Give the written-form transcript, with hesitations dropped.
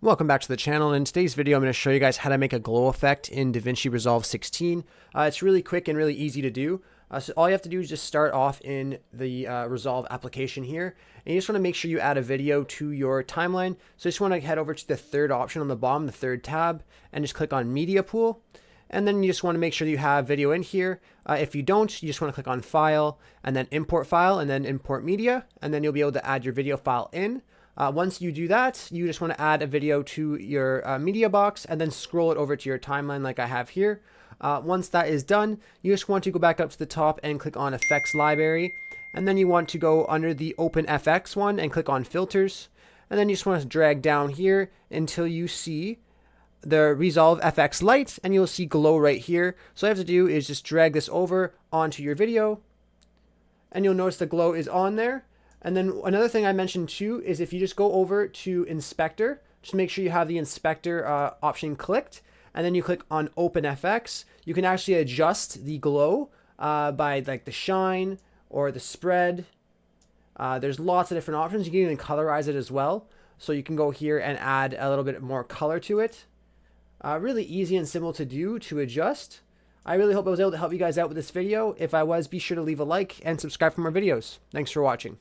Welcome back to the channel. In today's video, I'm going to show you guys how to make a glow effect in DaVinci Resolve 16. It's really quick and really easy to do. So all you have to do is just start off in the Resolve application here. And you just want to make sure you add a video to your timeline. So you just want to head over to the third option on the bottom, the third tab, and just click on Media Pool. And then you just want to make sure that you have video in here. If you don't, you just want to click on File, and then Import File, and then Import Media. And then you'll be able to add your video file in. Once you do that, you just want to add a video to your media box and then scroll it over to your timeline like I have here. Once that is done, you just want to go back up to the top and click on Effects Library. And then you want to go under the Open FX one and click on Filters. And then you just want to drag down here until you see the Resolve FX Light, and you'll see glow right here. So all you have to do is just drag this over onto your video, and you'll notice the glow is on there. And then another thing I mentioned too is if you just go over to Inspector, just make sure you have the Inspector option clicked, and then you click on Open FX. You can actually adjust the glow by like the shine or the spread. There's lots of different options. You can even colorize it as well. So you can go here and add a little bit more color to it. Really easy and simple to do to adjust. I really hope I was able to help you guys out with this video. If I was, be sure to leave a like and subscribe for more videos. Thanks for watching.